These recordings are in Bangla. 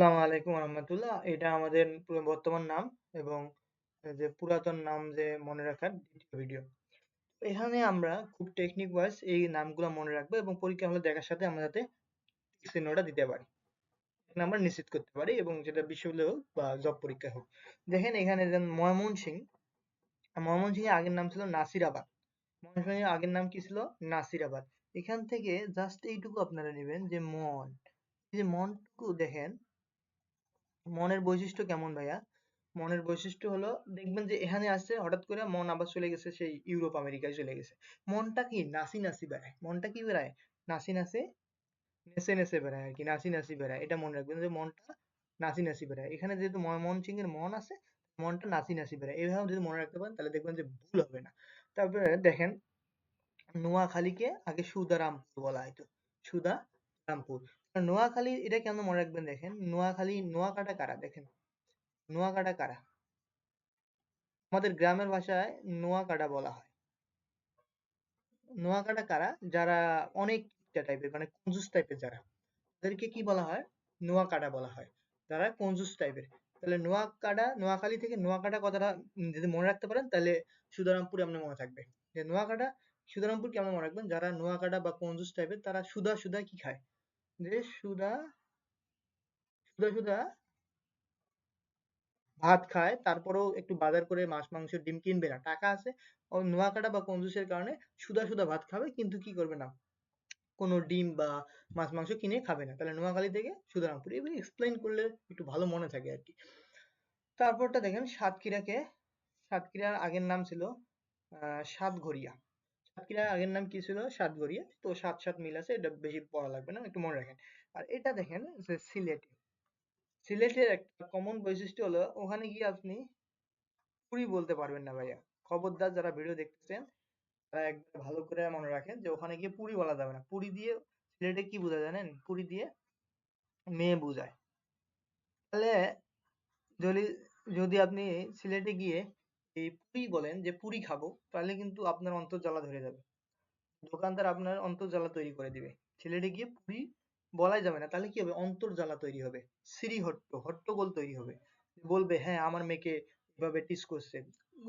আসসালামু আলাইকুম রহমতুল্লাহ। এটা আমাদের বর্তমান নাম এবং যে পুরাতন নাম যে মনে রাখার দ্বিতীয় ভিডিও। এখানে আমরা খুব টেকনিক ওয়াইজ এই নামগুলো মনে রাখবো এবং পরীক্ষা হলে দেখার সাথে আমরা যাতে চিহ্নটা দিতে পারি, এখানে আমরা নিশ্চিত করতে পারি এবং যেটা বিশ্ববিদ্যালয় হোক বা জব পরীক্ষা হোক। দেখেন এখানে যেমন ময়মনসিংহ এর আগের নাম ছিল নাসিরাবাদ। ময়মনসিংহের আগের নাম কি ছিল? নাসিরাবাদ। এখান থেকে জাস্ট এইটুকু আপনারা নেবেন যে মন, এই যে মনটুকু দেখেন, মনের বৈশিষ্ট্য কেমন ভাইয়া? মনের বৈশিষ্ট্য হলো দেখবেন যে এখানে আসছে হঠাৎ করে মন আবার চলে গেছে সেই ইউরোপ আমেরিকায় চলে গেছে। মনটা কি নাসি নাসি বেড়ায়, মনটা কি বেড়ায়? নাসি নাসি নেচে নেচে বেড়ায় আর কি, নাসি নাসি বেড়ায়। এটা মনে রাখবেন যে মনটা নাসি নাসি বেড়ায়। এখানে যেহেতু ময়মনসিংহের মন আছে, মনটা নাসি নাসি বেড়ায়। এইভাবে যদি মনে রাখতে পারেন তাহলে দেখবেন যে ভুল হবে না। তারপরে দেখেন নোয়াখালীকে আগে সুধারামপুর বলা হতো, সুধারামপুর। আর নোয়াখালী এটা কেন মনে রাখবেন দেখেন, নোয়াখালী নোয়াকাটা কারা দেখেন, নোয়াকাটা কারা? আমাদের গ্রামের ভাষায় নোয়াকাটা বলা হয়। নোয়াকাটা কারা? যারা অনেক টাইপের মানে কঞ্জুস টাইপের, যারা তাদেরকে কি বলা হয়? নোয়াকাটা বলা হয়, যারা কঞ্জুস টাইপের। তাহলে নোয়াকাটা, নোয়াখালী থেকে নোয়াকাটা কথাটা যদি মনে রাখতে পারেন তাহলে সুধারামপুর আপনার মনে থাকবে। যে নোয়াকাটা, সুধারামপুর কেমন মনে রাখবেন? যারা নোয়াকাটা বা কঞ্জুস টাইপের তারা সুধা সুধা কি খায়, যে সুধা সুধা সুধা ভাত খায়, তারপরেও একটু বাজার করে মাছ মাংস ডিম কিনবে না, টাকা আছে। ও নোয়াকাটা বা কঞ্জুসের কারণে সুধা সুধা ভাত খাবে কিন্তু কি করবে না, কোনো ডিম বা মাছ মাংস কিনে খাবে না। তাহলে নোয়াখালী থেকে সুধারামপুর, এভাবে এক্সপ্লেইন করলে একটু ভালো মনে থাকে আর কি। তারপরটা দেখেন সাতক্ষীরাকে, সাতক্ষীরার আগের নাম ছিল সাতঘরিয়া। সাতক্ষীরার আগের নাম কি ছিল? সাতঘরিয়া। তো সাত সাত মিল আছে, এটা বেশি পড়া লাগবে না, একটু মনে রাখেন। আর এটা দেখেন যে সিলেটে, সিলেটের একটা কমন বৈশিষ্ট্য হলো ওখানে গিয়ে আপনি পুরি বলতে পারবেন না ভাইয়া। খবরদার যারা ভিডিও দেখতেছেন তারা একবার ভালো করে মনে রাখেন যে ওখানে গিয়ে পুরি বলা যাবে না। পুরি দিয়ে সিলেটে কি বোঝায় জানেন? পুরি দিয়ে মেয়ে বোঝায়। তাহলে যদি যদি আপনি সিলেটে গিয়ে এই পুরি বলেন যে পুরি খাবো, তাহলে কিন্তু আপনার অন্তর্জালা ধরে যাবে, দোকানদার আপনার অন্তর্জালা তৈরি করে দিবে। সিলেটে গিয়ে পুরি বলাই যাবে না, তাহলে কি হবে? অন্তর্জালা তৈরি হবে, হট্টগোল তৈরি হবে। বলবে হ্যাঁ আমার মেয়েকে এভাবে টিস করছে,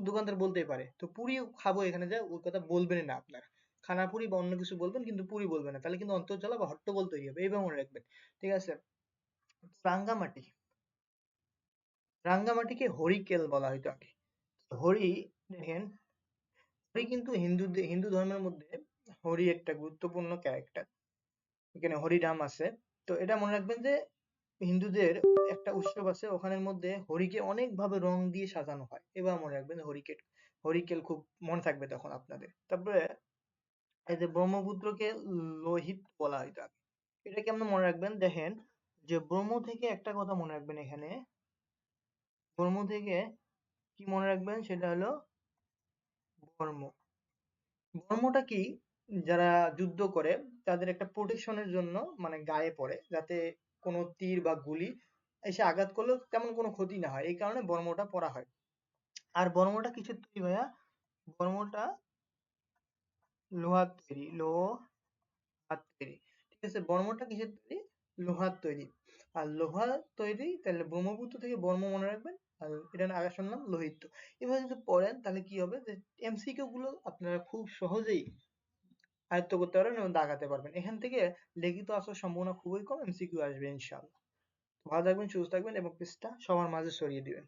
দোকানদার বলতেই পারে। তো পুরি খাবো এখানে যা, ওই কথা বলবেন না আপনার, খানাপুরি বা অন্য কিছু বলবেন কিন্তু পুরি বলবেন না, তাহলে কিন্তু অন্তর্জালা বা হট্টগোল তৈরি হবে, এইভাবে মনে রাখবেন। ঠিক আছে? রাঙ্গামাটি, রাঙ্গামাটিকে হরিকেল বলা হইতো আগে। হরি, দেখেন হরি কিন্তু হিন্দু ধর্মের মধ্যে হরি একটা গুরুত্বপূর্ণ ক্যারেক্টার। এখানে হরিনাম আছে। তো এটা মনে রাখবেন যে হিন্দুদের একটা উৎসব আছে, ওখানের মধ্যে হরিকে অনেক ভাবে রং দিয়ে সাজানো হয়। এবার মনে রাখবেন হরিকেল খুব মনে থাকবে তখন আপনাদের। তারপরে এই যে ব্রহ্মপুত্রকে লোহিত বলা হইতো আগে। এটা কেমন মনে রাখবেন দেখেন, যে ব্রহ্ম থেকে একটা কথা মনে রাখবেন এখানে, ব্রহ্ম থেকে কি মনে রাখবেন সেটা হলো বর্ম। বর্মটা কি? যারা যুদ্ধ করে তাদের একটা প্রোটেকশনের জন্য মানে গায়ে পড়ে, যাতে কোনো তীর বা গুলি এসে আঘাত করলেও তেমন কোনো ক্ষতি না হয়, এই কারণে বর্মটা পরা হয়। আর বর্মটা কিসের তৈরি ভাইয়া? বর্মটা লোহার তৈরি, লোহার তৈরি। ঠিক আছে, বর্মটা কিসের তৈরি? লোহার তৈরি। আর লোহার তৈরি, তাহলে ব্রহ্মপুত্র থেকে বর্ম মনে রাখবেন। আর এটার আগে শুনলাম লোহিত। এভাবে যদি পড়েন তাহলে কি হবে, যে এমসিকিউ গুলো আপনারা খুব সহজেই আয়ত্ত করতে পারবেন এবং দাগাতে পারবেন। এখান থেকে লিখিত আসার সম্ভাবনা খুবই কম, এমসিকিউ আসবে ইনশাআল্লাহ। ভালো থাকবেন, সুস্থ থাকবেন এবং পেজটা সবার মাঝে ছড়িয়ে দিবেন।